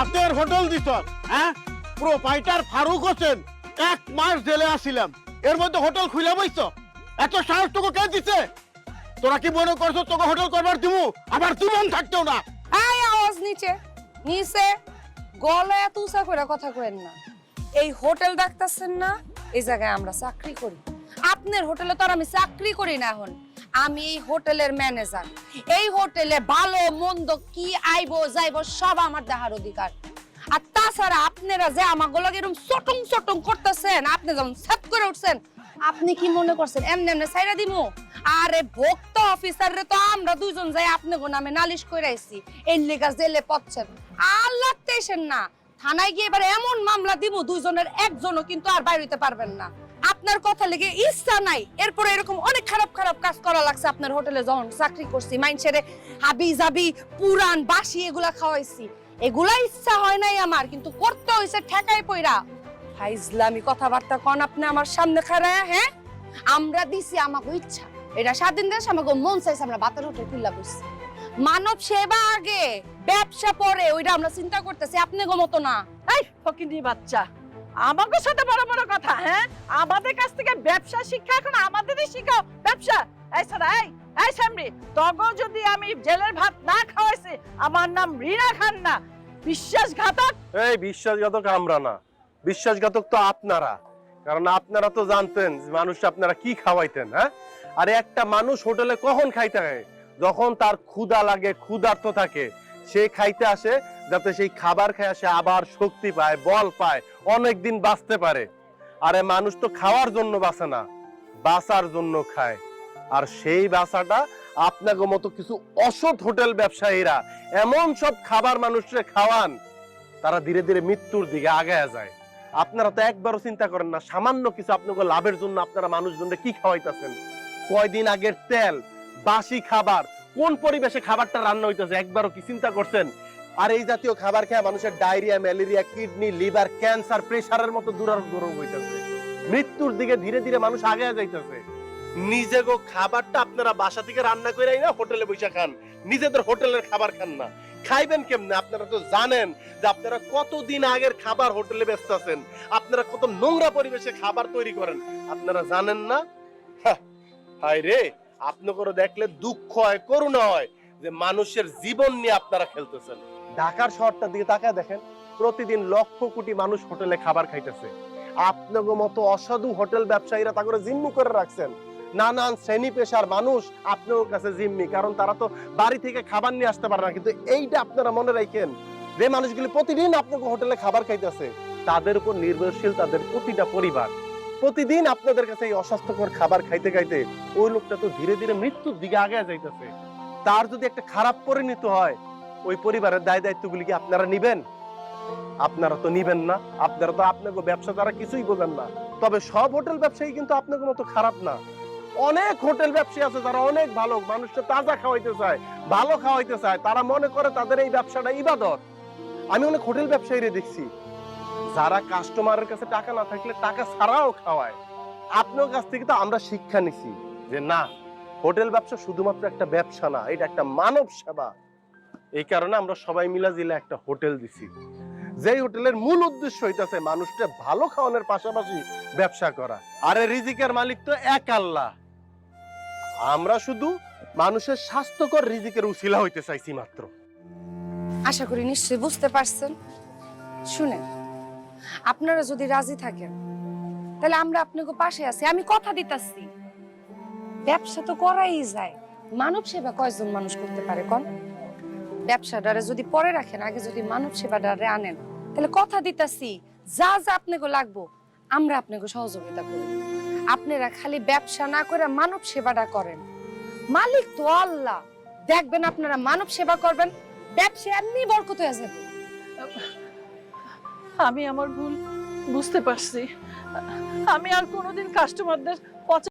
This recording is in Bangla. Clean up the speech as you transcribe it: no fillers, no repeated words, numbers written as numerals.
হাতের হোটেল দিছ, হ্যাঁ? প্রোপাইটার ফারুক হোসেন 1 মাস জেলে আসিলাম, এর মধ্যে হোটেল খুলে বইছ? এত সাহস তোকে কে দিছে? তোরা কি মনে করছো তোকে হোটেল করবার দিমু? আবার জীবন থাকতেও না। এই আওয়াজ নিচে নিচে, গলা এত উঁচা করে কথা কইেন না। এই হোটেল ডাকতেছেন না, এই জায়গায় আমরা চাকরি করি। আপনার হোটেলে তো আর আমি চাকরি করি না। এখন আমি এই হোটেলের ম্যানেজার। এই হোটেলে ভালো মন্দ কি আইবো যাইবো সব আমার দেখার অধিকার। আর তাছাড়া আপনারা যে আমাগুলো এরকম চটং চটং করতেছেন, আপনি যেমন সাত করে উঠছেন, আপনি কি মনে করছেন এমনি এমনি ছাইরা দিমু? আরে ভোক্ত অফিসাররে তো আমরা দুইজন যাই আপনাগো নামে নালিশ কইরা আইছি, এই লেগা জেলে পড়ছেন। আর লাগতেছেন না, থানায় গিয়ে এবার এমন মামলা দিব দুইজনের একজনও কিন্তু আর বাইরে হইতে পারবেন না। আপনার কথা লেগে ইচ্ছা নাই, এরপরে এরকম অনেক খারাপ খারাপ কাজ করা লাগছে। আপনার হোটেলে যখন চাকরি করছি, মাইনছেরে হাবি জাবি পুরান বাসি এগুলা খাওয়াইছি, এগুলা ইচ্ছা হয় নাই আমার, কিন্তু করতে হইছে ঠেকাই পইরা। ফাইজলামি কথাবার্তা কোন আপনি আমার সামনে খাড়ায়? হ্যাঁ, আমরা দিছি আমাকে ইচ্ছা, এটা স্বাধীন দেশ, আমাকে মন চাইছে আমরা বাতের হোটেল খুললা বসছি। মানব সেবা আগে, ব্যবসা পরে, ওইটা আমরা চিন্তা করতেছি, আপনি গো মতো না। এই ফকিনি বাচ্চা, আমাকে সাথে বড় বড় কথা, হ্যাঁ? আমাদের কাছ থেকে ব্যবসা শিক্ষা এখন আমাদেরই শিখাও ব্যবসা? এই সারা, এই সামরি, তগো যদি আমি জেলের ভাত না খাওয়াইছি, আমার নাম রিনা খান না, বিশ্বাসঘাতক। এই বিশ্বাসঘাতক আমরা না, বিশ্বাসঘাতক তো আপনারা। কারণ আপনারা তো জানতেন যে মানুষ আপনারা কি খাওয়াইতেন। হ্যাঁ, আর একটা মানুষ হোটেলে কখন খাইতে হয়? যখন তার ক্ষুধা লাগে, ক্ষুধার্ত থাকে, সে খাইতে আসে, যাতে সেই খাবার খেয়ে সে আবার শক্তি পায়, বল পায়, অনেকদিন বাঁচতে পারে। আরে মানুষ তো খাওয়ার জন্য বাঁচে না, বাঁচার জন্য খায়। আর সেই বাঁচাটা আপনাকে মতো কিছু অসৎ হোটেল ব্যবসায়ীরা এমন সব খাবার মানুষকে খাওয়ান, তারা ধীরে ধীরে মৃত্যুর দিকে আগায় যায়। আপনারা তো একবারও চিন্তা করেন না, সামান্য কিছু আপনাকে লাভের জন্য আপনারা মানুষজনকে কি খাওয়াইতেছেন। কয়দিন আগের তেল, বাসি খাবার, কোন পরিবেশে খাবারটা রান্না হইতেছে একবারও কি চিন্তা করছেন? আর এই জাতীয় খাবার খেয়ে মানুষের diarrhoea, malaria, kidney, liver, cancer, প্রেসারের মতো দুরারোগ্য রোগ হইতেছে। মৃত্যুর দিকে ধীরে ধীরে মানুষ আগায় যাইতেছে। নিজেগো খাবারটা আপনারা বাসা থেকে রান্না করে না হোটেলে বসে খান, নিজেদের হোটেলের খাবার খান না। খাইবেন কেমনে? আপনারা তো জানেন যে আপনারা কতদিন আগের খাবার হোটেলে ব্যস্ত আছেন, আপনারা কত নোংরা পরিবেশে খাবার তৈরি করেন, আপনারা জানেন না? হায় রে, আপনাকে দেখলে দুঃখ হয়, করুণা হয় যে মানুষের জীবন নিয়ে আপনারা খেলতেছেন। ঢাকার শহরটার দিকে তাকায় দেখেন, প্রতিদিন লক্ষ কোটি মানুষ হোটেলে খাবার খাইতেছে। আপনাকে মতো অসাধু হোটেল ব্যবসায়ীরা তা করে জিম্মি করে রাখছেন। নানান শ্রেণী পেশার মানুষ আপনার কাছে জিম্মি, কারণ তারা তো বাড়ি থেকে খাবার নিয়ে আসতে পারে না। কিন্তু এইটা আপনারা মনে রাখেন, যে মানুষগুলি প্রতিদিন আপনাকে হোটেলে খাবার খাইতেছে, তাদের উপর নির্ভরশীল তাদের প্রতিটা পরিবার। প্রতিদিন আপনাদের কাছে এই অস্বাস্থ্যকর খাবার খাইতে খাইতে ওই লোকটা তো ধীরে ধীরে মৃত্যুর দিকে আগে যাইতেছে। তার যদি একটা খারাপ পরিণতি হয়, ওই পরিবারের দায় দায়িত্বগুলি কি আপনারা নিবেন? আপনারা তো নিবেন না। আপনারা তো আপনাকে ব্যবসা দ্বারা কিছুই বোঝেন না। তবে সব হোটেল ব্যবসায়ী কিন্তু আপনাকে মতো খারাপ না। অনেক হোটেল ব্যবসায়ী আছে যারা অনেক ভালো, মানুষকে তাজা খাওয়াইতে চায়, ভালো খাওয়াইতে চায়, তারা মনে করে তাদের এই ব্যবসাটা ইবাদত। আমি অনেক হোটেল ব্যবসায়ীরা দেখছি যারা কাস্টমারের কাছে টাকা না থাকলে টাকা ছাড়াও খাওয়ায়। আপনার কাছ থেকে তো আমরা শিক্ষা নিছি যে না, হোটেল ব্যবসা শুধুমাত্র একটা ব্যবসা না, এটা একটা মানব সেবা। এই কারণে আমরা সবাই মিলা জিলে একটা হোটেল দিছি, যেই হোটেলের মূল উদ্দেশ্য হইতাছে মানুষকে ভালো খাওয়ানোর পাশাপাশি ব্যবসা করা। আরে রিজিকের মালিক তো এক আল্লাহ, আমরা শুধু মানুষের স্বাস্থ্যকর রিজিকের উসিলা হইতে চাইছি মাত্র। আশা করি নিশ্চয়ই বুঝতে পারছেন। শুনেন, আপনারা যদি রাজি থাকেন তাহলে আমরা আপনাকে পাশে আছি। আমি কথা দিতাছি, ব্যবসা তো করাই যায়, মানব সেবা কয়জন মানুষ করতে পারে কোন? ব্যবসাটারে যদি পরে রাখেন, আগে যদি মানব সেবাটারে আনেন, তাহলে কথা দিতাছি যা যা আপনাকে লাগবো আমরা আপনাকে সহযোগিতা করব। আপনারা খালি ব্যবসা না করে মানব সেবাটা করেন, মালিক তো আল্লাহ। দেখবেন আপনারা মানব সেবা করবেন, ব্যবসা এমনি বরকত হয়ে যাবে। আমি আমার ভুল বুঝতে পারছি। আমি আর কোনোদিন কাস্টমারদের